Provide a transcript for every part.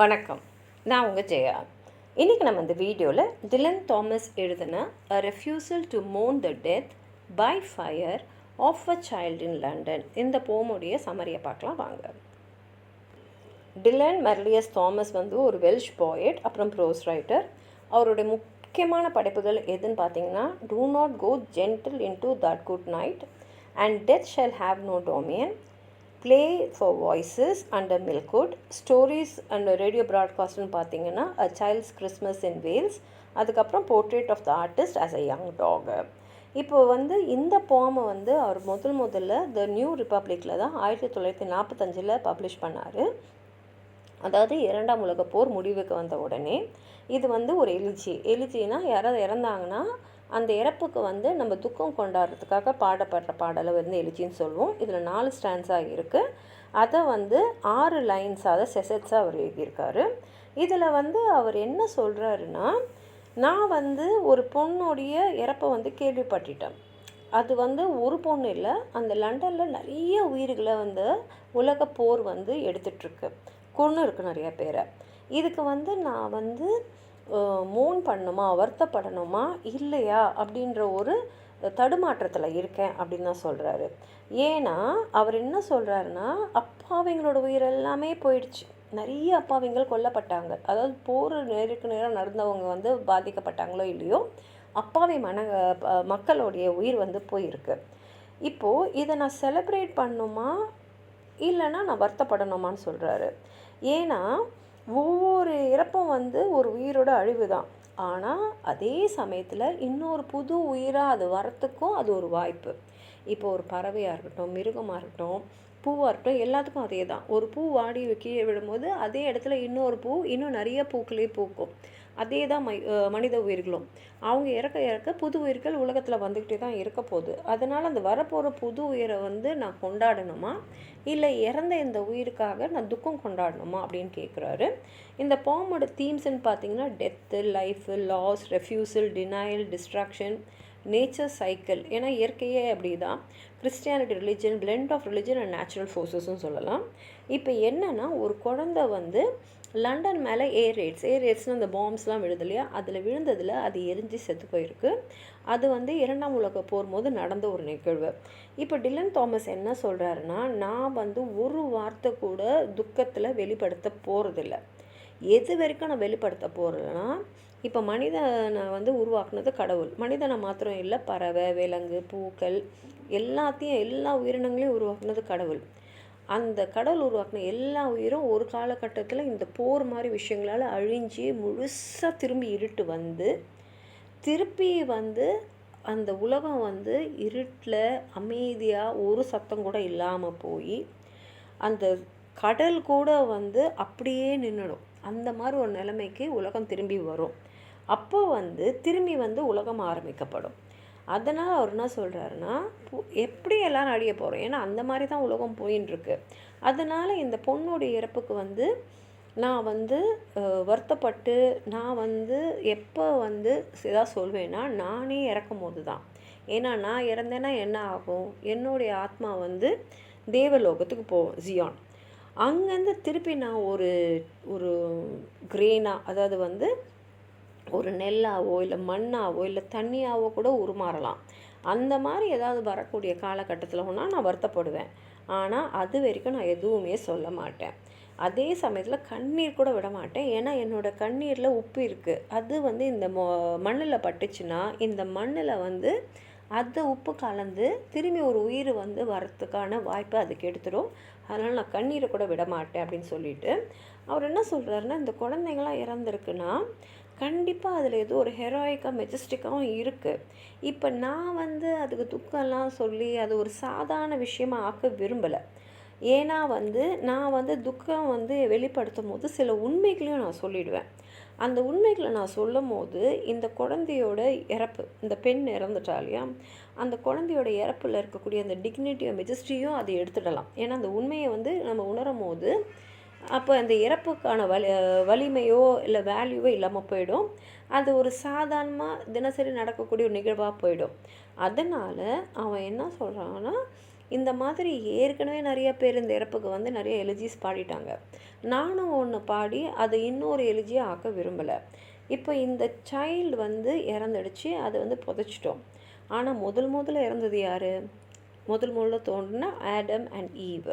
வணக்கம். நான் உங்கள் ஜெயா. இன்றைக்கி நம்ம இந்த வீடியோவில் டிலன் தாமஸ் எழுதின A Refusal to Mourn the Death by Fire of a Child in London இந்த போமுடைய சம்மரியை பார்க்கலாம் வாங்க. டிலன் மெர்லியஸ் தாமஸ் ஒரு வெல்ஷ் போயட், அப்புறம் ப்ரோஸ் ரைட்டர். அவருடைய முக்கியமான படைப்புகள் எதுன்னு பார்த்தீங்கன்னா Do Not Go Gentle Into That Good Night and Death Shall Have No Dominion, Play for Voices under Milkwood, Stories and Radio Broadcast பார்த்தீங்கன்னா A Child's Christmas in Wales, அதுக்கப்புறம் Portrait of the Artist as a Young Dog. இப்போ இந்த போமை அவர் முதல்ல the new ரிப்பப்ளிக்கில் தான் 1945 publish பண்ணார். அதாவது இரண்டாம் உலகப் போர் முடிவுக்கு வந்த உடனே இது ஒரு எழுச்சினா யாராவது இறந்தாங்கன்னா அந்த இறப்புக்கு நம்ம துக்கம் கொண்டாடுறதுக்காக பாடப்படுற பாடலை எழுச்சின்னு சொல்லுவோம். இதில் 4 ஸ்டான்ஸாக இருக்குது. அதை 6 லைன்ஸாக செசட்ஸாக அவர் எழுதியிருக்காரு. இதில் அவர் என்ன சொல்கிறாருன்னா, நான் ஒரு பொண்ணுடைய இறப்பை கேள்விப்பட்டுட்டேன். அது ஒரு பொண்ணு இல்லை, அந்த லண்டனில் நிறைய உயிர்களை உலக போர் எடுத்துகிட்ருக்கு, கொன்று இருக்குது நிறைய பேரை. இதுக்கு நான் மோன் பண்ணணுமா, வருத்தப்படணுமா இல்லையா அப்படின்ற ஒரு தடுமாற்றத்தில் இருக்கேன் அப்படின்னு தான் சொல்கிறாரு. ஏன்னா அவர் என்ன சொல்கிறாருன்னா, அப்பாவிங்களோட உயிர் எல்லாமே போயிடுச்சு. நிறைய அப்பாவிங்கள் கொல்லப்பட்டாங்க. அதாவது போர் நேருக்கு நேரம் நடந்தவங்க பாதிக்கப்பட்டாங்களோ இல்லையோ, அப்பாவி மக்களுடைய உயிர் போயிருக்கு. இப்போது இதை நான் செலிப்ரேட் பண்ணணுமா இல்லைன்னா நான் வருத்தப்படணுமான்னு சொல்கிறாரு. ஏன்னா ஒவ்வொரு இறப்பும் ஒரு உயிரோட அழிவு தான். ஆனால் அதே சமயத்தில் இன்னொரு புது உயிராக அது வரத்துக்கும் அது ஒரு வாய்ப்பு. இப்போ ஒரு பறவையாக இருக்கட்டும், மிருகமாக இருக்கட்டும், பூவாக இருக்கட்டும், எல்லாத்துக்கும் அதே தான். ஒரு பூ வாடி கீழே விடும்போது அதே இடத்துல இன்னொரு பூ இன்னும் நிறைய பூக்களே பூக்கும். அதே தான் மனித உயிர்களும். அவங்க இறக்க புது உயிர்கள் உலகத்தில் வந்துக்கிட்டே தான் இருக்க போகுது. அதனால் அந்த வரப்போகிற புது உயிரை நான் கொண்டாடணுமா இல்லை இறந்த இந்த உயிருக்காக நான் துக்கம் கொண்டாடணுமா அப்படின்னு கேட்குறாரு. இந்த போமோட தீம்ஸ்ன்னு பார்த்தீங்கன்னா death, life, loss, refusal, denial, destruction, nature cycle. ஏன்னா இயற்கையே அப்படி தான். Christianity, religion, blend of religion and natural ஃபோர்ஸஸ்ன்னு சொல்லலாம். இப்போ என்னென்னா, ஒரு குழந்தை லண்டன் மேலே ஏர் ரேட்ஸ்னு அந்த பாம்ஸ்லாம் விழுது இல்லையா, அதில் விழுந்ததில் அது எரிஞ்சு செத்து போயிருக்கு. அது இரண்டாம் உலக போர் போது நடந்த ஒரு நிகழ்வு. இப்போ டிலன் தாமஸ் என்ன சொல்கிறாருன்னா, நான் ஒரு வார்த்தை கூட துக்கத்தில் வெளிப்படுத்த போகிறதில்ல. எது வரைக்கும் நான் வெளிப்படுத்த போகிறேன்னா, இப்போ மனிதனை உருவாக்குனது கடவுள். மனிதனை மாத்திரம் இல்லை, பறவை, விலங்கு, பூக்கள் எல்லாத்தையும் எல்லா உயிரினங்களையும் உருவாக்குனது கடவுள். அந்த கடவுள் உருவாக்கின எல்லா உயிரும் ஒரு காலகட்டத்தில் இந்த போர் மாதிரி விஷயங்களால் அழிஞ்சு முழுசாக திரும்பி இருட்டு திருப்பி அந்த உலகம் இருட்டில் அமைதியாக ஒரு சத்தம் கூட இல்லாமல் போய் அந்த கடல் கூட அப்படியே நின்றுடும். அந்த மாதிரி ஒரு நிலைமைக்கு உலகம் திரும்பி வரும். அப்போ திரும்பி உலகம் ஆரம்பிக்கப்படும். அதனால் அவர் என்ன சொல்கிறாருன்னா, எப்படி எல்லோரும் அழிய போகிறோம், ஏன்னா அந்த மாதிரி தான் உலகம் போயின்ட்டுருக்கு. அதனால் இந்த பொண்ணுடைய இறப்புக்கு நான் வருத்தப்பட்டு நான் எப்போ ஏதாவது சொல்வேன்னா, நானே இறக்கும் போது தான். ஏன்னா நான் இறந்தேன்னா என்ன ஆகும், என்னுடைய ஆத்மா தேவலோகத்துக்கு போகும், ஜியான். அங்கேருந்து திருப்பி நான் ஒரு கிரெயினாக, அதாவது ஒரு நெல்லாவோ இல்லை மண்ணாவோ இல்லை தண்ணியாவோ கூட உருமாறலாம். அந்த மாதிரி ஏதாவது வரக்கூடிய காலகட்டத்தில் நான் வருத்தப்படுவேன். ஆனால் அது வரைக்கும் நான் எதுவுமே சொல்ல மாட்டேன். அதே சமயத்தில் கண்ணீர் கூட விட மாட்டேன். ஏன்னா என்னோடய கண்ணீரில் உப்பு இருக்குது. அது இந்த மண்ணில் பட்டுச்சுன்னா இந்த மண்ணில் அது உப்பு கலந்து திரும்பி ஒரு உயிர் வரத்துக்கான வாய்ப்பை அதுக்கு எடுத்துடும். அதனால் நான் கண்ணீரை கூட விட மாட்டேன் அப்படின்னு சொல்லிட்டு அவர் என்ன சொல்கிறாருன்னா, இந்த குழந்தைங்களாம் இறந்துருக்குன்னா கண்டிப்பாக அதில் ஏதோ ஒரு ஹெராயிக்காக மெஜஸ்டிக்காகவும் இருக்குது. இப்போ நான் அதுக்கு துக்கம்லாம் சொல்லி அது ஒரு சாதாரண விஷயமாக ஆக்க விரும்பலை. ஏன்னா நான் துக்கம் வெளிப்படுத்தும் போது சில உண்மைகளையும் நான் சொல்லிடுவேன். அந்த உண்மைகளை நான் சொல்லும் போது இந்த குழந்தையோட இறப்பு, இந்த பெண் இறந்துட்டா இல்லையா, அந்த குழந்தையோட இறப்பில் இருக்கக்கூடிய அந்த டிக்னிட்டியும் மெஜஸ்டியும் அதை எடுத்துடலாம். ஏன்னா அந்த உண்மையை நம்ம உணரும் போது அப்போ அந்த இறப்புக்கான வலிமையோ இல்லை வேல்யூவோ இல்லாமல் போயிடும். அது ஒரு சாதாரணமாக தினசரி நடக்கக்கூடிய ஒரு நிகழ்வாக போயிடும். அதனால் அவன் என்ன சொல்கிறான்னா, இந்த மாதிரி ஏற்கனவே நிறைய பேர் இந்த இறப்புக்கு வந்து நிறைய எலிஜிஸ் பாடிட்டாங்க. நானும் ஒன்று பாடி அதை இன்னொரு எலிஜியாக ஆக்க விரும்பலை. இப்போ இந்த சைல்டு வந்து இறந்துடுச்சு, அதை வந்து புதைச்சிட்டோம். ஆனால் முதல்ல இறந்தது யார்? முதல்ல தோன்றுனா ஆடம் அண்ட் ஈவ்,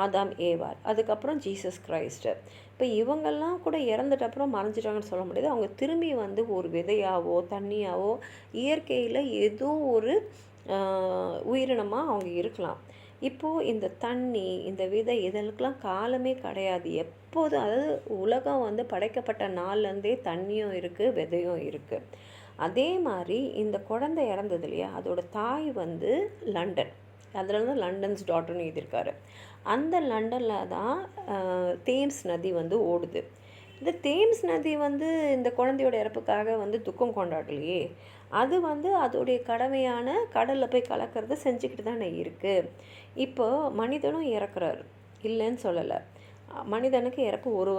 ஆதாம் ஏவாள், அதுக்கப்புறம் ஜீசஸ் கிரைஸ்ட்டு. இப்போ இவங்கெல்லாம் கூட இறந்துட்ட அப்புறம் மறைஞ்சிட்டாங்கன்னு சொல்ல முடியாது. அவங்க திரும்பி வந்து ஒரு விதையாவோ தண்ணியாவோ இயற்கையில் ஏதோ ஒரு உயிரினமாக அவங்க இருக்கலாம். இப்போது இந்த தண்ணி, இந்த விதை, இதற்கெல்லாம் காலமே கிடையாது. எப்போதும், அதாவது உலகம் வந்து படைக்கப்பட்ட நாள்லேருந்தே தண்ணியும் இருக்குது, விதையும் இருக்குது. அதே மாதிரி இந்த குழந்தை இறந்தது இல்லையா, அதோட தாய் வந்து லண்டன், அதில் தான் லண்டன்ஸ் டாட்டர்னு எழுதியிருக்காரு. அந்த லண்டனில் தான் தேம்ஸ் நதி வந்து ஓடுது. இந்த தேம்ஸ் நதி வந்து இந்த குழந்தையோட இறப்புக்காக வந்து துக்கம் கொண்டாடலையே, அது வந்து அதோடைய கடமையான கடலில் போய் கலக்கிறத செஞ்சுக்கிட்டு தானே இருக்குது. இப்போ மனிதனும் இறக்குறாரு, இல்லைன்னு சொல்லலை. மனிதனுக்கு இறப்பு ஒரு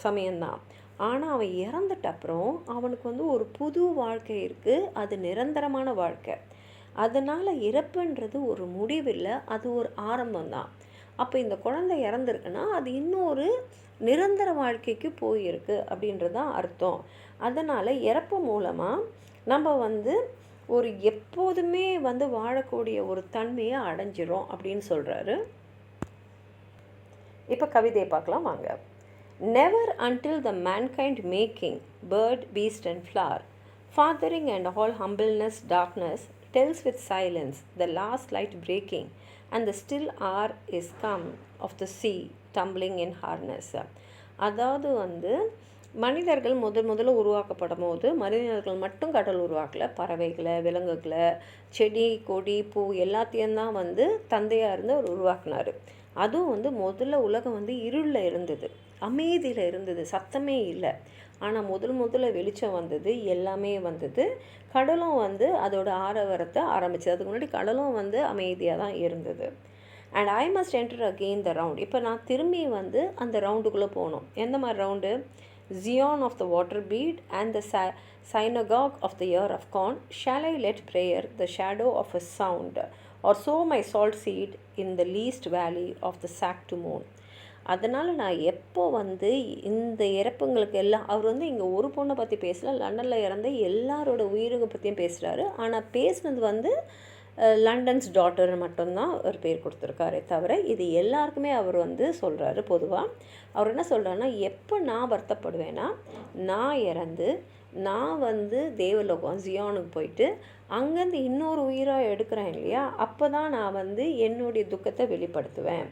சமயம்தான். ஆனால் அவன் இறந்துட்ட அப்புறம் அவனுக்கு வந்து ஒரு புது வாழ்க்கை இருக்குது, அது நிரந்தரமான வாழ்க்கை. அதனால் இறப்புன்றது ஒரு முடிவில்லை, அது ஒரு ஆரம்பம்தான். அப்போ இந்த குழந்தை இறந்துருக்குன்னா அது இன்னொரு நிரந்தர வாழ்க்கைக்கு போயிருக்கு அப்படின்றது தான் அர்த்தம். அதனால் இறப்பு மூலமாக நம்ம வந்து ஒரு எப்போதுமே வந்து வாழக்கூடிய ஒரு தன்மையை அடைஞ்சிரும் அப்படின்னு சொல்கிறாரு. இப்போ கவிதையை பார்க்கலாம் வாங்க. Never until the mankind making, bird, beast and flower, fathering and all humbleness, darkness, tells with silence, the last light breaking, and the still hour is come of the sea, tumbling in harness. அதாவது வந்து மனிதர்கள் முதல்ல உருவாக்கப்படும் போது மனிதர்கள் மட்டும் கடல் உருவாக்கலை, பறவைகளை, விலங்குகளை, செடி கொடி பூ எல்லாத்தையும் தான் வந்து தந்தையாக இருந்து அவர் உருவாக்குனார். அதுவும் வந்து முதல்ல உலகம் வந்து இருளில் இருந்தது, அமைதியில் இருந்தது, சத்தமே இல்லை. ஆனால் முதல்ல வெளிச்சம் வந்தது, எல்லாமே வந்தது. கடலும் வந்து அதோட ஆரவாரத்தை ஆரம்பிச்சது. அதுக்கு முன்னாடி கடலும் வந்து அமைதியாக தான் இருந்தது. And I must enter again the round. இப்போ நான் திரும்பி வந்து அந்த ரவுண்டுக்குள்ளே போகணும். எந்த மாதிரி round? Zion of the water bead and the synagogue of the year of corn, shall I let prayer the shadow of a sound, or sow my salt seed in the least valley of the sack to moon. அதனால் நான் எப்போ வந்து இந்த இறப்புங்களுக்கு எல்லாம், அவர் வந்து இங்கே ஒரு பொண்ணை பற்றி பேசல, லண்டனில் இறந்த எல்லாரோட உயிருக்கு பற்றியும் பேசுகிறாரு. ஆனால் பேசுனது வந்து லண்டன்ஸ் டாட்டர் மட்டும்தான் அவர் பேர் கொடுத்துருக்காரே தவிர இது எல்லாருக்குமே அவர் வந்து சொல்கிறாரு. பொதுவாக அவர் என்ன சொல்கிறாருன்னா, எப்போ நான் வருத்தப்படுவேன்னா, நான் இறந்து நான் வந்து தேவலோகம் ஜியானுக்கு போயிட்டு அங்கேருந்து இன்னொரு உயிராக எடுக்கிறேன் இல்லையா, அப்போ தான் நான் வந்து என்னுடைய துக்கத்தை வெளிப்படுத்துவேன்.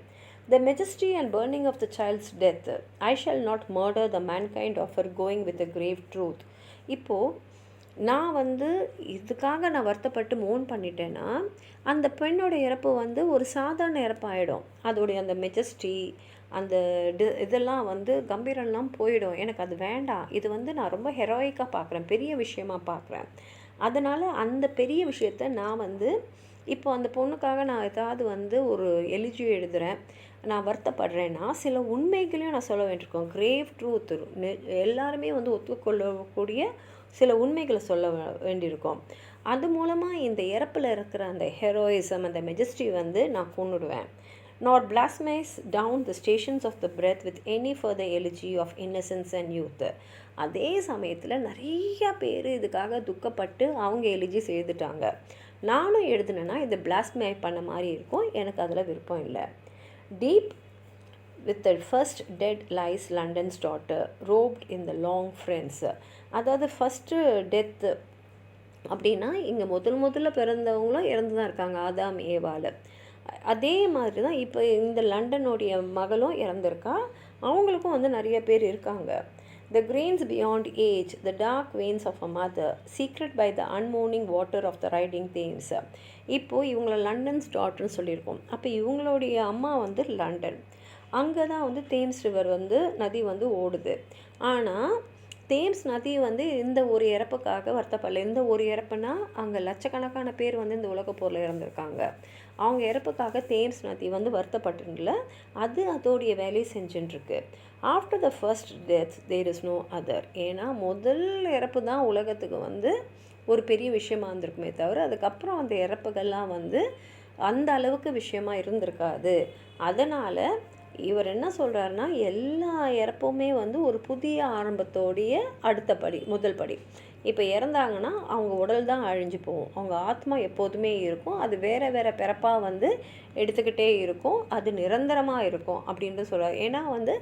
The majesty and burning of the child's death, I shall not murder the mankind of her going with a grave truth. இப்போது நான் வந்து இதுக்காக நான் வருத்தப்பட்டு மோன் பண்ணிட்டேன்னா அந்த பெண்ணோட இறப்பு வந்து ஒரு சாதாரண இறப்பாயிடும். அதோடைய அந்த மெஜஸ்டி, அந்த இதெல்லாம் வந்து கம்பீரம்லாம் போயிடும். எனக்கு அது வேண்டாம். இது வந்து நான் ரொம்ப ஹெரோயிக்காக பார்க்குறேன், பெரிய விஷயமாக பார்க்குறேன். அதனால் அந்த பெரிய விஷயத்த நான் வந்து இப்போ அந்த பொண்ணுக்காக நான் ஏதாவது வந்து ஒரு எலிஜி எழுதுகிறேன், நான் வருத்தப்படுறேன்னா சில உண்மைகளையும் நான் சொல்ல வேண்டியிருக்கோம். கிரேவ் ட்ரூத், எல்லாருமே வந்து ஒத்துக்கொள்ளக்கூடிய சில உண்மைகளை சொல்ல வேண்டியிருக்கோம். அது மூலமாக இந்த இறப்பில் இருக்கிற அந்த ஹெரோயிசம், அந்த மெஜஸ்டி வந்து நான் கொண்டுடுவேன். nor blasphemize down the stations of the breath with any further elegy of innocence and youth. அதே சமயத்தில் நிறைய பேர் இதுக்காக துக்கப்பட்டு அவங்க எலிஜி செய்துட்டாங்க. நானும் எழுதுனேன்னா இது பிளாஸ்மை பண்ண மாதிரி இருக்கும், எனக்கு அதில் விருப்பம் இல்லை. Deep with the first dead lies London's daughter robed in the long friends. அதாவது ஃபஸ்ட்டு டெத்து அப்படின்னா இங்கே முதல்ல பிறந்தவங்களும் இறந்து தான் இருக்காங்க, ஆதாம் ஏவாள். அதே மாதிரி தான் இப்போ இந்த லண்டனுடைய மகளும் இறந்துருக்கா, அவங்களுக்கும் வந்து நிறைய பேர் இருக்காங்க. The grains beyond age, the dark veins of a mother, secret by the unmourning water of the riding Thames. இப்போது இவங்களை லண்டன்ஸ் டாட்டர்னு சொல்லியிருக்கோம். அப்போ இவங்களுடைய அம்மா வந்து லண்டன், அங்கே தான் வந்து தேம்ஸ் ரிவர் வந்து நதி வந்து ஓடுது. ஆனால் தேம்ஸ் நதி வந்து இந்த ஒரு இறப்புக்காக வருத்தப்படல. இந்த ஒரு இறப்புனா அங்கே லட்சக்கணக்கான பேர் வந்து இந்த உலகப்போரில் இறந்துருக்காங்க. அவங்க இறப்புக்காக தேம்ஸ் நதி வந்து வருத்தப்பட்டுல, அது அதோடைய வேலையை செஞ்சுட்டுருக்கு. After the first death there is no other. ஏன்னா முதல் இறப்பு தான் உலகத்துக்கு வந்து ஒரு பெரிய விஷயமா இருந்திருக்குமே தவிர அதுக்கப்புறம் அந்த இறப்புகள்லாம் வந்து அந்த அளவுக்கு விஷயமா இருந்திருக்காது. அதனால் இவர் என்ன சொல்கிறாருன்னா, எல்லா இறப்புமே வந்து ஒரு புதிய ஆரம்பத்தோடைய அடுத்த படி, முதல் படி. இப்போ இறந்தாங்கன்னா அவங்க உடல் தான் அழிஞ்சு போகும், அவங்க ஆத்மா எப்போதுமே இருக்கும், அது வேறு வேறு பிறப்பாக வந்து எடுத்துக்கிட்டே இருக்கும், அது நிரந்தரமாக இருக்கும் அப்படின்ட்டு சொல்கிறார். ஏன்னா வந்து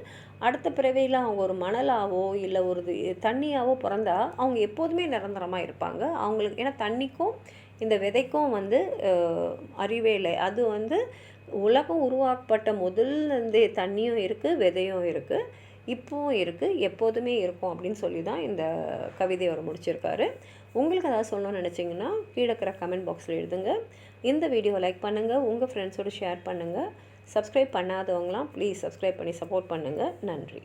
அடுத்த பிறவியில் அவங்க ஒரு மணலாவோ இல்லை ஒரு தண்ணியாவோ பிறந்தா அவங்க எப்போதுமே நிரந்தரமாக இருப்பாங்க. அவங்களுக்கு ஏன்னா தண்ணிக்கும் இந்த விதைக்கும் வந்து அறிவே இல்லை. அது வந்து உலகம் உருவாக்கப்பட்ட முதல்லேருந்தே தண்ணியும் இருக்குது, விதையும் இருக்குது, இப்போவும் இருக்குது, எப்போதுமே இருக்கும் அப்படின்னு சொல்லி தான் இந்த கவிதையை அவர் முடிச்சிருக்காரு. உங்களுக்கு ஏதாவது சொல்லணும்னு நினச்சிங்கன்னா கீழே இருக்கிற கமெண்ட் பாக்ஸில் எழுதுங்க. இந்த வீடியோவை லைக் பண்ணுங்கள், உங்கள் ஃப்ரெண்ட்ஸோடு ஷேர் பண்ணுங்கள். சப்ஸ்கிரைப் பண்ணாதவங்களாம் ப்ளீஸ் சப்ஸ்கிரைப் பண்ணி சப்போர்ட் பண்ணுங்கள். நன்றி.